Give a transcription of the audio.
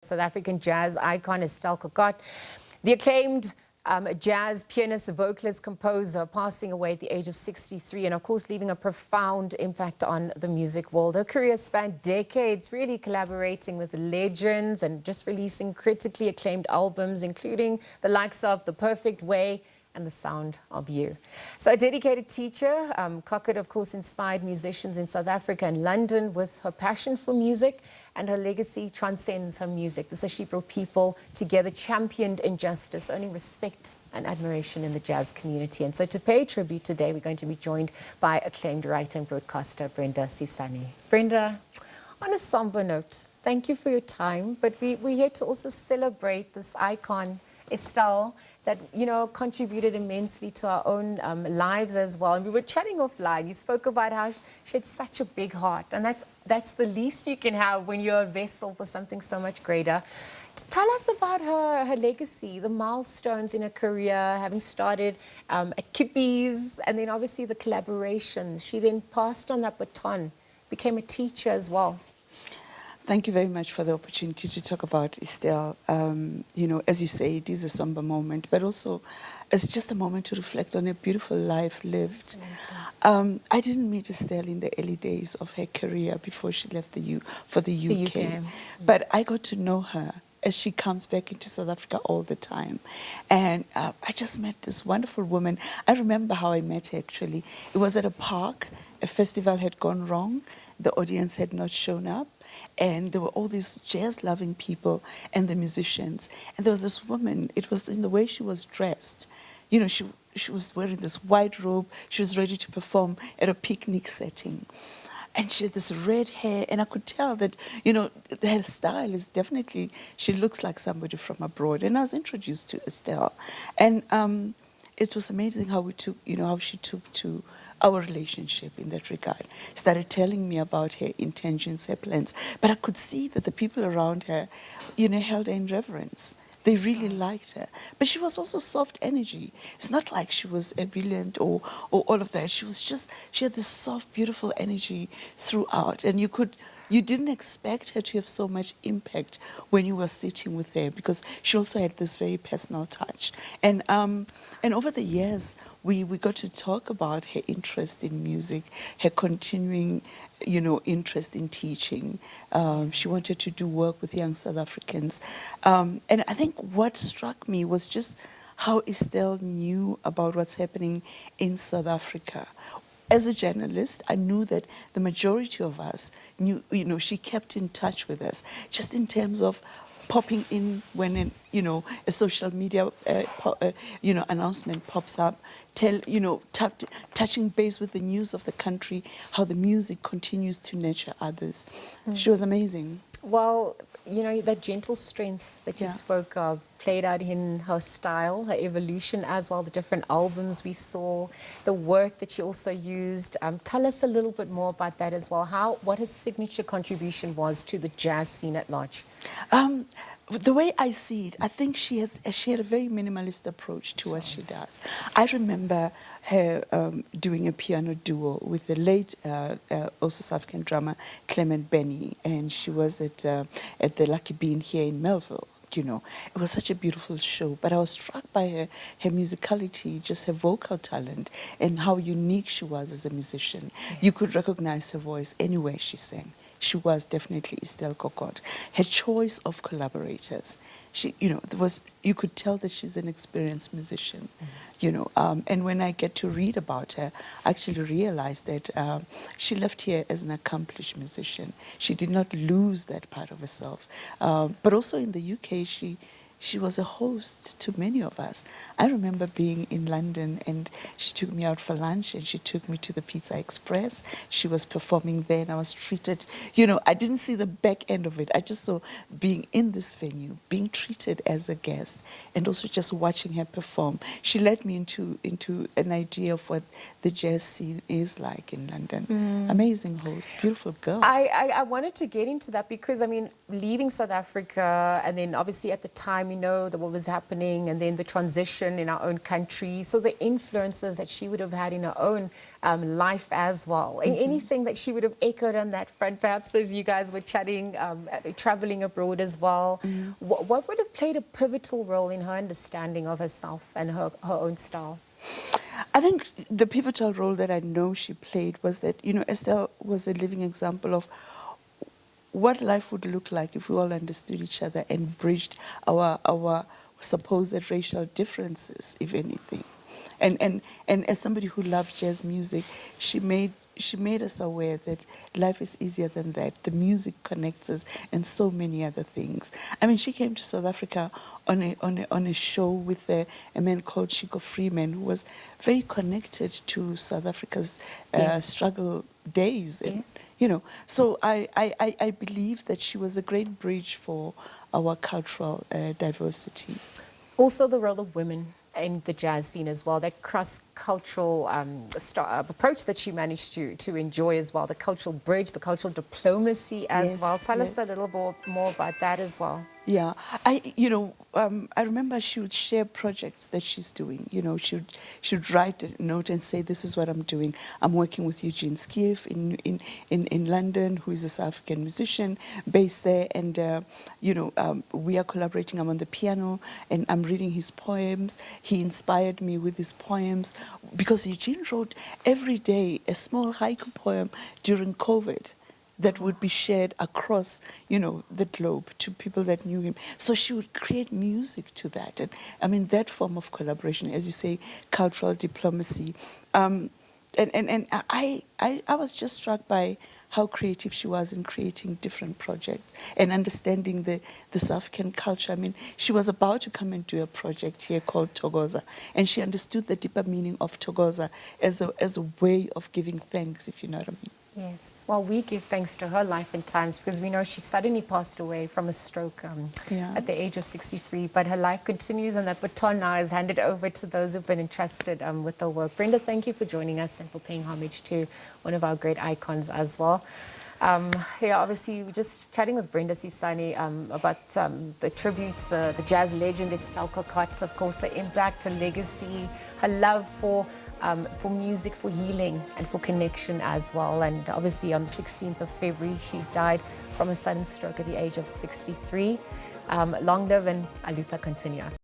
South African jazz icon Estelle Kokot, the acclaimed jazz pianist, vocalist, composer, passing away at the age of 63, and of course leaving a profound impact on the music world. Her career spanned decades, really collaborating with legends and just releasing critically acclaimed albums, including the likes of The Perfect Way and The Sound of You. So a dedicated teacher, Kokot, of course, inspired musicians in South Africa and London with her passion for music, and her legacy transcends her music. This is she brought people together, championed injustice, earning respect and admiration in the jazz community. And so to pay tribute today, we're going to be joined by acclaimed writer and broadcaster Brenda Sisane. Brenda, on a somber note, thank you for your time, but we're here to also celebrate this icon, Estelle, that, you know, contributed immensely to our own lives as well. And we were chatting offline. You spoke about how she had such a big heart, and that's the least you can have when you're a vessel for something so much greater. Tell us about her legacy, the milestones in her career, having started at Kippies, and then obviously the collaborations. She then passed on that baton, became a teacher as well. Thank you very much for the opportunity to talk about Estelle. You know, as you say, it is a somber moment, but also it's just a moment to reflect on a beautiful life lived. I didn't meet Estelle in the early days of her career before she left for the UK. But I got to know her as she comes back into South Africa all the time. And I just met this wonderful woman. I remember how I met her, actually. It was at a park. A festival had gone wrong. The audience had not shown up. And there were all these jazz-loving people and the musicians. And there was this woman, it was in the way she was dressed. You know, she was wearing this white robe. She was ready to perform at a picnic setting. And she had this red hair, and I could tell that, you know, her style is definitely, she looks like somebody from abroad. And I was introduced to Estelle. And it was amazing how we took, you know, how she took to our relationship in that regard. Started telling me about her intentions, her plans. But I could see that the people around her, you know, held her in reverence. They really liked her. But she was also soft energy. It's not like she was a villain or all of that. She was just, she had this soft, beautiful energy throughout. And you didn't expect her to have so much impact when you were sitting with her, because she also had this very personal touch. And over the years, we got to talk about her interest in music, her continuing, you know, interest in teaching. She wanted to do work with young South Africans. And I think what struck me was just how Estelle knew about what's happening in South Africa. As a journalist, I knew that the majority of us knew, you know, she kept in touch with us, just in terms of popping in when, you know, a social media, you know, announcement pops up, touching base with the news of the country, how the music continues to nurture others. She was amazing. Well, you know, that gentle strength that you spoke of played out in her style, her evolution as well, the different albums we saw, the work that she also used. Tell us a little bit more about that as well, what her signature contribution was to the jazz scene at large. The way I see it, I think she had a very minimalist approach to what she does. I remember her doing a piano duo with the late also South African drummer Clement Benny, and she was at the Lucky Bean here in Melville. You know, it was such a beautiful show, but I was struck by her musicality, just her vocal talent, and how unique she was as a musician. Yes. You could recognize her voice anywhere she sang. She was definitely Estelle Kokot. Her choice of collaborators, you know, you could tell that she's an experienced musician, you know. And when I get to read about her, I actually realized that she left here as an accomplished musician. She did not lose that part of herself. But also in the UK, she was a host to many of us. I remember being in London, and she took me out for lunch, and she took me to the Pizza Express. She was performing there, and I was treated, you know, I didn't see the back end of it. I just saw being in this venue, being treated as a guest, and also just watching her perform. She led me into an idea of what the jazz scene is like in London. Amazing host, beautiful girl. I wanted to get into that because, I mean, leaving South Africa, and then obviously at the time time, that what was happening, and then the transition in our own country. So the influences that she would have had in her own life as well. Anything that she would have echoed on that front, perhaps as you guys were chatting, traveling abroad as well. What would have played a pivotal role in her understanding of herself and her own style? I think the pivotal role that I know she played was that, Estelle was a living example of what life would look like if we all understood each other and bridged our supposed racial differences, if anything. And as somebody who loved jazz music, she made us aware that life is easier than that. The music connects us, and so many other things. I mean, she came to South Africa on a show with a man called Chico Freeman, who was very connected to South Africa's struggle days. And, Yes. So I believe that she was a great bridge for our cultural diversity. Also the role of women in the jazz scene as well, that cross-cultural approach that she managed to enjoy as well, the cultural bridge, the cultural diplomacy as well. Tell us a little more about that as well. Yeah, I remember she would share projects that she's doing. She'd write a note and say, "This is what I'm doing. I'm working with Eugene Skiff in London, who is a South African musician based there, and we are collaborating. I'm on the piano, and I'm reading his poems. He inspired me with his poems because Eugene wrote every day a small haiku poem during COVID." That would be shared across, the globe to people that knew him. So she would create music to that. And I mean, that form of collaboration, as you say, cultural diplomacy. And I was just struck by how creative she was in creating different projects and understanding the South African culture. I mean, she was about to come and do a project here called Togoza, and she understood the deeper meaning of Togoza as a way of giving thanks, if you know what I mean. Yes. Well, we give thanks to her life and times because we know she suddenly passed away from a stroke at the age of 63. But her life continues, and that baton now is handed over to those who've been entrusted with her work. Brenda, thank you for joining us and for paying homage to one of our great icons as well. Obviously, we're just chatting with Brenda Sisane about the tributes, the jazz legend Estelle Kokot, of course, her impact, her legacy, her love for music, for healing, and for connection as well. And obviously, on the 16th of February, she died from a sudden stroke at the age of 63. Long live and Aluta continua.